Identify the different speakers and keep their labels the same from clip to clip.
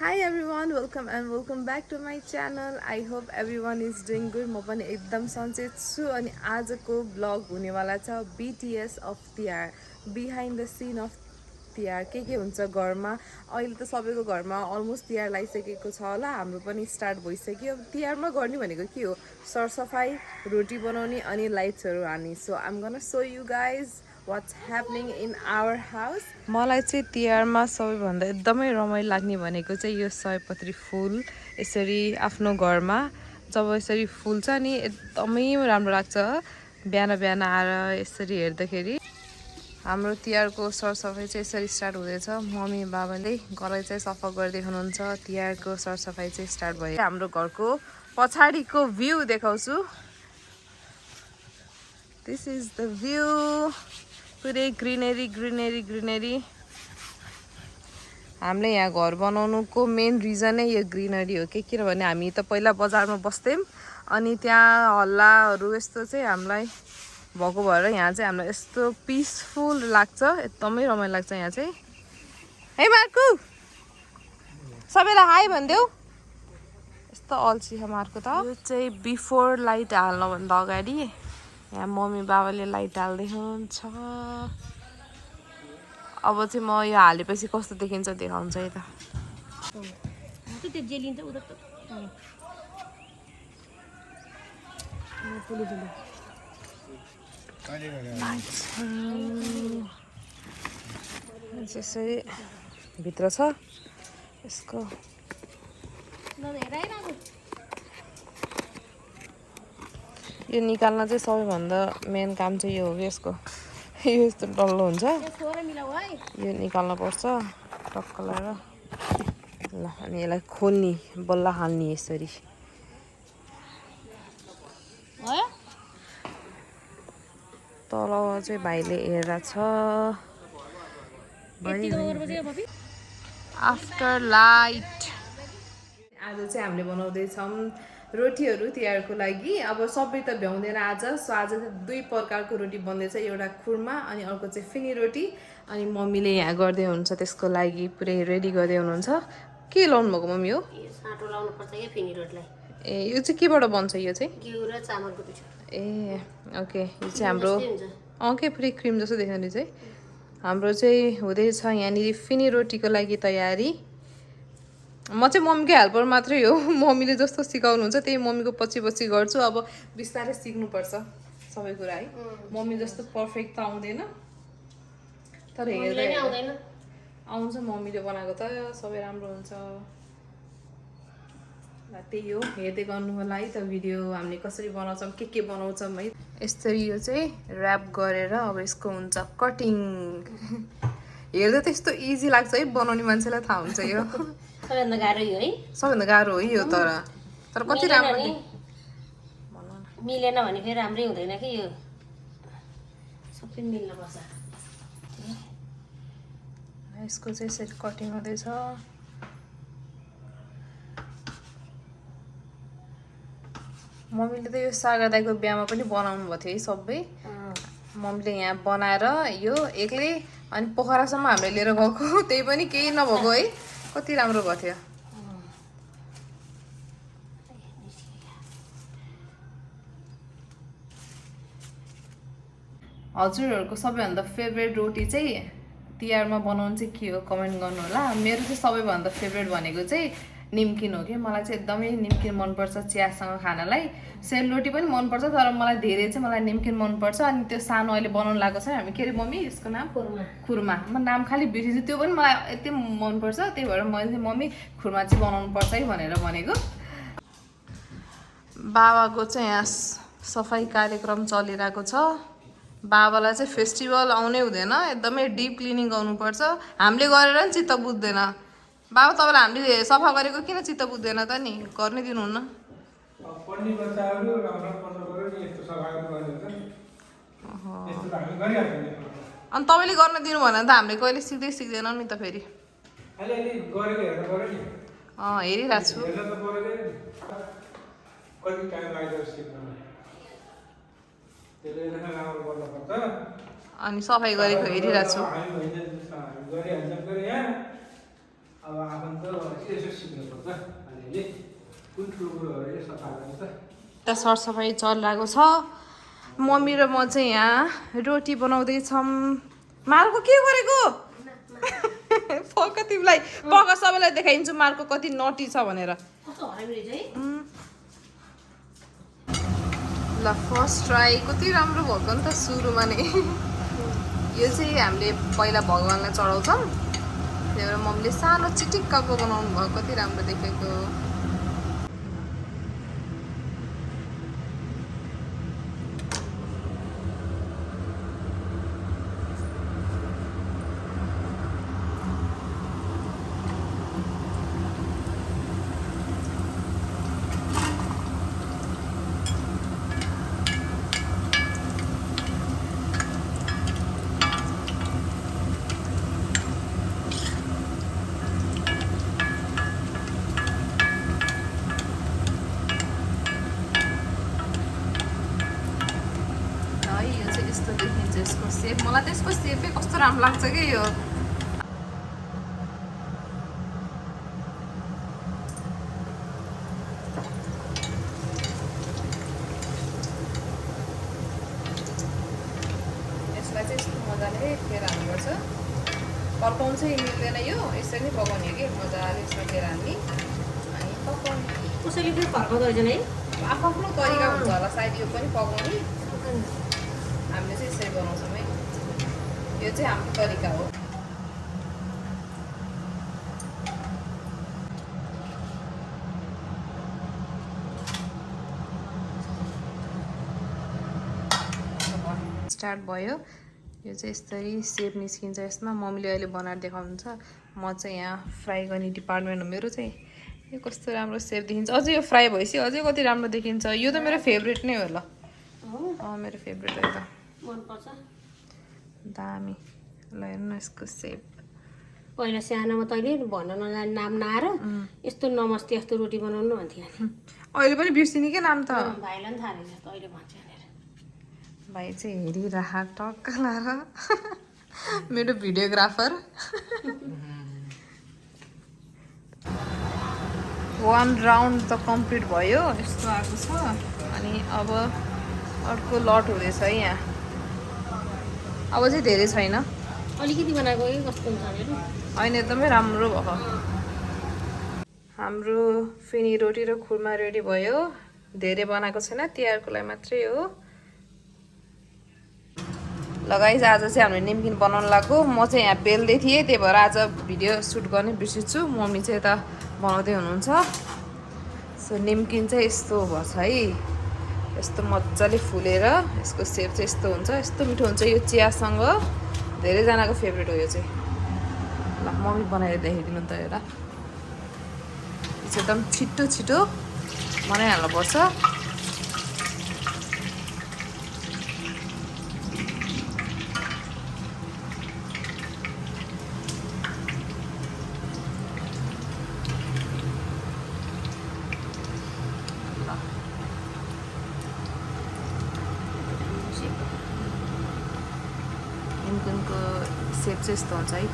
Speaker 1: Hi everyone, welcome back to my channel. I hope everyone is doing good. म पनि एकदम सन्चै छु अनि आजको ब्लग हुनेवाला छ BTS of Tihar, behind the scene of Tihar. के हुन्छ घरमा अहिले त सबैको घरमा अलमोस्ट तिहार लागिसकेको छ होला। हाम्रो पनि स्टार्ट भइसक्यो। तिहारमा गर्ने भनेको के हो? सरसफाई, रोटी बनाउने अनि लाइट्सहरू हाल्ने। So I am gonna show you guys what's happening in our house. मलाई चाहिँ तिहारमा सबैभन्दा एकदमै रमाइलो लाग्ने भनेको चाहिँ यो सयपत्री फुल यसरी आफ्नो घरमा जब यसरी फुल्छ नि एकदमै राम्रो लाग्छ। बिहान बिहान आएर यसरी हेर्दाखेरि हाम्रो तिहारको सरसफाइ चाहिँ यसरी स्टार्ट हुँदैछ। मम्मी बाबाले घरलाई चाहिँ सफा गर्दै हुनुहुन्छ। तिहारको सरसफाइ चाहिँ स्टार्ट भयो। हाम्रो घरको पछाडिको भ्यू देखाउँछु। दिस इज द भ्यू, पुरै ग्रिनेरी ग्रिनेरी ग्रिनेरी। हामीले यहाँ घर बनाउनुको मेन रिजनै यो ग्रिनरी हो कि किनभने हामी त पहिला बजारमा बस्थ्यौँ अनि त्यहाँ हल्लाहरू यस्तो चाहिँ हामीलाई भएको भएर यहाँ चाहिँ हामीलाई यस्तो पिसफुल लाग्छ, एकदमै रमाइलो लाग्छ यहाँ चाहिँ। है मार्कु, सबैलाई हाई भनिदेऊ। यस्तो अल्छी छ मार्कु त। यो चाहिँ बिफोर लाइट हाल्नुभन्दा अगाडि यहाँ मम्मी बाबाले लाइट हाल्दै हुनुहुन्छ। अब चाहिँ म यो हालेपछि कस्तो देखिन्छ देखाउँछ है त। यसरी भित्र छ यसको। यो निकाल्न चाहिँ सबैभन्दा मेन काम चाहिँ यो हो कि यसको यो यस्तो डल्लो हुन्छ, यो निकाल्न पर्छ टक्क लगाएर। ल अनि यसलाई खोल्ने बल्ल हाल्ने यसरी। तल चाहिँ भाइले हेरेर छ। आफ्टर लाइट आज चाहिँ हामीले बनाउँदैछौँ रोटीहरू तिहारको लागि। अब सबै त भ्याउँदैन आज, सो आज चाहिँ दुई प्रकारको रोटी बन्दैछ। एउटा खुर्मा अनि अर्को चाहिँ फिनी रोटी। अनि मम्मीले यहाँ गर्दै हुनुहुन्छ त्यसको लागि पुरै रेडी गर्दै हुनुहुन्छ। के लाउनु भएको मम्मी हो?
Speaker 2: साँटो लाउनु पर्छ के फिनी रोटीलाई।
Speaker 1: ए यो चाहिँ केबाट बन्छ? यो चाहिँ
Speaker 2: घिउ र चामलको पिठो।
Speaker 1: ए ओके, यो चाहिँ हाम्रो के पुरै क्रिम जस्तो देख्ने चाहिँ हाम्रो चाहिँ हुँदैछ यहाँनिर फिनी रोटीको लागि तयारी। म चाहिँ मम्मीकै हेल्पर मात्रै हो। मम्मीले जस्तो सिकाउनुहुन्छ त्यही मम्मीको पछि पछि गर्छु। अब बिस्तारै सिक्नुपर्छ सबै कुरा है। मम्मी जस्तो पर्फेक्ट त आउँदैन तर हेर्दै आउँछ। मम्मीले बनाएको त सबै राम्रो हुन्छ। त्यही हो, हेर्दै गर्नु होला है त भिडियो हामीले कसरी बनाउँछौँ के बनाउँछौँ है। यसरी यो चाहिँ ऱ्याप गरेर अब यसको हुन्छ कटिङ। हेर्दा त यस्तो इजी लाग्छ है, बनाउने मान्छेलाई थाहा हुन्छ यो
Speaker 2: सबैभन्दा गाह्रो यो है।
Speaker 1: सबैभन्दा गाह्रो हो यो, तर कति राम्रो
Speaker 2: मिलेन भने फेरि राम्रै हुँदैन कि यो सबै मिल्न पर्छ।
Speaker 1: यसको चाहिँ यसरी कटिङ हुँदैछ। मम्मीले त यो सागर दाइको बिहामा पनि बनाउनु भएको थियो है सबै। मम्मीले यहाँ बनाएर यो एक्लै अनि पोखरासम्म हामीले लिएर गएको, त्यही पनि केही नभएको है। कति राम्रो भएको थियो। हजुरहरूको सबैभन्दा फेभरेट रोटी चाहिँ तिहारमा बनाउनु चाहिँ के हो कमेन्ट गर्नु होला। मेरो चाहिँ सबैभन्दा फेभरेट भनेको चाहिँ निम्किन हो कि। मलाई चाहिँ एकदमै निम्किन मनपर्छ चियासँग खानलाई। सेलरोटी पनि मनपर्छ तर मलाई धेरै चाहिँ मलाई निम्किन मनपर्छ। अनि त्यो सानो अहिले बनाउनु लागेको छ हामी, के अरे मम्मी यसको नाम? खुर्मा। म नाम खालि बिर्सिन्छु, त्यो पनि मलाई यति मनपर्छ। त्यही भएर मैले चाहिँ मम्मी खुर्मा चाहिँ बनाउनु पर्छ है भनेर भनेको। बाबाको चाहिँ यहाँ सफाइ कार्यक्रम चलिरहेको छ। बाबालाई चाहिँ फेस्टिभल आउनै हुँदैन, एकदमै डिप क्लिनिङ गर्नुपर्छ। हामीले गरेर नि चित्त बुझ्दैन। बाबा तपाईँलाई हामीले सफा गरेको किन चित्त बुझ्दैन त नि? गर्नै दिनुहुन्न। अनि तपाईँले गर्न दिनु भएन त हामीले कहिले सिक्दैनौँ नि त फेरि। हेरिरहेको छु। अनि सफाइ गरेको हेरिरहेको छु।
Speaker 3: अब आफन्त यसो सिक्नुपर्छ अलिअलि कुन ठुलो कुरोहरू सफा गर्ने त
Speaker 1: सरसफाइ चलिरहेको छ। मम्मी र म चाहिँ यहाँ रोटी बनाउँदैछौँ। मार्को के गरेको पक्का तिमीलाई पक्का सबैलाई देखाइदिन्छु मार्को कति नटी छ भनेर।
Speaker 2: कस्तो हरामी रहेछ है।
Speaker 1: ल फर्स्ट ट्राई कति राम्रो भएको नि त सुरुमा नै। यो चाहिँ हामीले पहिला भगवान्लाई चढाउँछौँ, त्यही भएर मम्मीले सानो चिटिक्कको बनाउनु भयो, कति राम्रो देखेको। यस्तो देखिन्छ यसको सेप। मलाई त यसको सेपै कस्तो राम्रो लाग्छ कि यो। यसलाई चाहिँ यस्तो मजाले फेर हाल्नुपर्छ। पकाउनु चाहिँ मिल्दैन यो, यसरी नै पकाउने हो कि मजाले यसमा फेर हाल्ने अनि पकाउने।
Speaker 2: कसैले फेरि फर्काउँदो रहेछन् है।
Speaker 1: आफ्नो तरिका हुन्छ होला सायद यो पनि पकाउने। हामीले चाहिँ यसरी बनाउँछौँ है, यो चाहिँ हाम्रो तरिका हो। स्टार्ट भयो। यो चाहिँ यसरी सेप निस्किन्छ यसमा। मम्मीले अहिले बनाएर देखाउनुहुन्छ, म चाहिँ यहाँ फ्राई गर्ने डिपार्टमेन्ट हो मेरो चाहिँ। यो कस्तो राम्रो सेप देखिन्छ। अझै यो फ्राई भएपछि अझै कति राम्रो देखिन्छ। यो त मेरो फेभरेट नै हो। ल मेरो फेभरेट हो यो त,
Speaker 2: मनपर्छ।
Speaker 1: दामी। ल हेर्नु न यसको सेप।
Speaker 2: पहिला सानोमा तैँले भन्न नजाने नाम नआएर यस्तो नमस्ते यस्तो रोटी बनाउनु भन्थ्यो।
Speaker 1: अहिले पनि बिर्सिने के नाम त।
Speaker 2: भाइलाई पनि थाहा रहेछ तैँले भन्छ भनेर।
Speaker 1: भाइ चाहिँ हेरिरह टक्क लाएर मेरो भिडियोग्राफर। 1 राउन्ड त कम्प्लिट भयो, यस्तो आएको छ। अनि अब अर्को लट हुँदैछ है यहाँ। अब चाहिँ धेरै छैन,
Speaker 2: अलिकति बनाएको कि कस्तो हुन्छ अरे।
Speaker 1: होइन एकदमै राम्रो भयो। हाम्रो फेनी रोटी र खुर्मा रेडी भयो। धेरै बनाएको छैन, तिहारको लागि मात्रै हो। लगाइज आज चाहिँ हामीले निम्किन बनाउनु लाग्यो। म चाहिँ यहाँ बेल्दै थिएँ, त्यही भएर आज भिडियो सुट गर्ने बिर्सिन्छु। मम्मी चाहिँ यता बनाउँदै हुनुहुन्छ। सो निम्किन चाहिँ यस्तो भएछ है, यस्तो मजाले फुलेर यसको सेप चाहिँ यस्तो हुन्छ। यस्तो मिठो हुन्छ यो चियासँग, धेरैजनाको फेभरेट हो यो चाहिँ। ल मम्मी बनाएर देखाइदिनु त एउटा। यो चाहिँ एकदम छिटो छिटो बनाइहाल्नुपर्छ। निम्किनको सेप चाहिँ यस्तो हुन्छ है।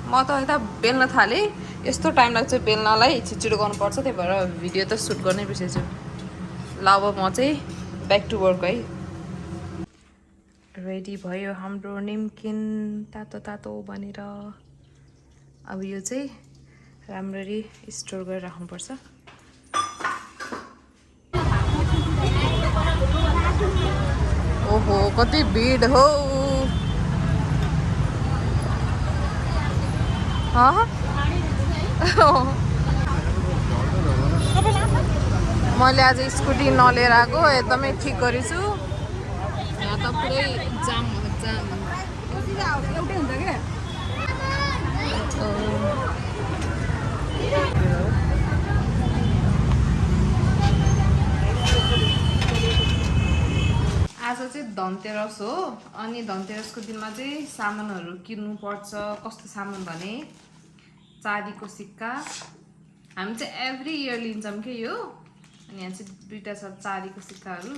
Speaker 1: म त यता बेल्न थालेँ, यस्तो टाइम लाग्छ बेल्नलाई, छिटो गर्नुपर्छ, त्यही भएर भिडियो त सुट गर्नै बिर्सेछु। ल अब म चाहिँ ब्याक टु वर्क है। रेडी भयो हाम्रो निम्किन तातो तातो बनेर। अब यो चाहिँ राम्ररी स्टोर गरेर राख्नुपर्छ। ओहो कति भिड हो। मैले आज स्कुटी नलिएर आएको, एकदमै ठिक गरेछु। यहाँ त पुरै जाम जाम। एउटै हुन्छ क्या। आज चाहिँ धनतेरस हो, अनि धनतेरसको दिनमा चाहिँ सामानहरू किन्नुपर्छ। कस्तो सामान भने चाँदीको सिक्का। हामी चाहिँ एभ्री इयर लिन्छौँ कि यो। अनि यहाँ चाहिँ दुईवटा छ चाँदीको सिक्काहरू,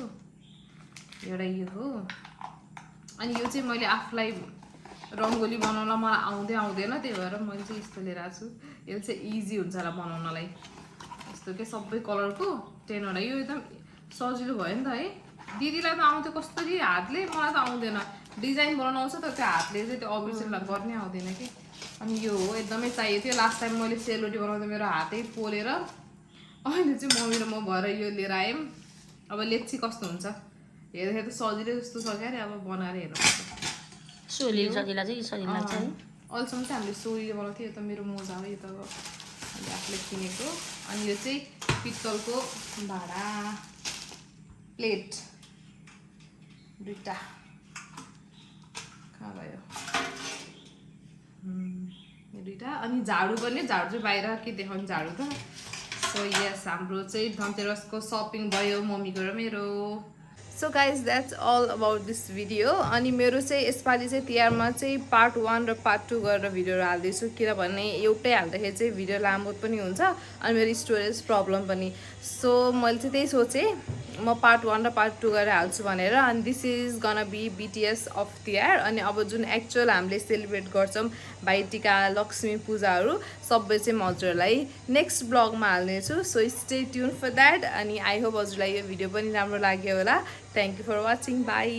Speaker 1: एउटा यो हो। अनि यो चाहिँ मैले आफूलाई रङ्गोली बनाउन मलाई आउँदैन त्यही भएर मैले चाहिँ यस्तो लिएर आएको छु यसले चाहिँ इजी हुन्छ होला बनाउनलाई यस्तो के सबै कलरको 10वटा यो एकदम सजिलो भयो नि त है दिदीलाई त आउँथ्यो कसरी हातले मलाई त आउँदैन डिजाइन बनाउन आउँछ तर त्यो हातले चाहिँ त्यो अबियसली गर्नै आउँदैन कि अनि यो हो एकदमै चाहिएको थियो लास्ट टाइम मैले सेलरोटी बनाउँदा मेरो हातै पोलेर अहिले चाहिँ मम्मी र म भएर यो लिएर आयौँ अब लेप्ची कस्तो हुन्छ हेर्दाखेरि त सजिलै जस्तो छ क्या अब बनाएर हेर्नुपर्छ
Speaker 2: सोली सजिला चाहिँ सजिलो लाग्छ है
Speaker 1: अहिलेसम्म चाहिँ हामीले सोरीले बनाउँथ्यो यो त मेरो मोजा हो यो त अब हामीले आफूले किनेको अनि यो चाहिँ पित्तलको भाँडा प्लेट दुईवटा कहाँ गयो यो दुईवटा अनि झाडु पनि झाडु चाहिँ बाहिर के देखाउने झाडु त सो यस हाम्रो चाहिँ धनतेरसको सपिङ भयो मम्मीको र मेरो so guys that's all about this video अनि मेरो चाहिँ यसपालि चाहिँ तिहारमा चाहिँ पार्ट 1 र पार्ट 2 गरेर भिडियोहरू हाल्दैछु किनभने एउटै हाल्दाखेरि चाहिँ भिडियो लामो पनि हुन्छ अनि मेरो स्टोरेज प्रब्लम पनि सो मैले चाहिँ त्यही सोचेँ म पार्ट 1 र पार्ट 2 गरेर हाल्छु भनेर अनि this is gonna be BTS of Tihar अनि अब जुन एक्चुअल हामीले सेलिब्रेट गर्छौँ भाइटिका लक्ष्मी पूजाहरू सबै चाहिँ म हजुरहरूलाई नेक्स्ट ब्लगमा हाल्नेछु so stay tune for that अनि आई होप हजुरलाई यो भिडियो पनि राम्रो लाग्यो होला thank you for watching by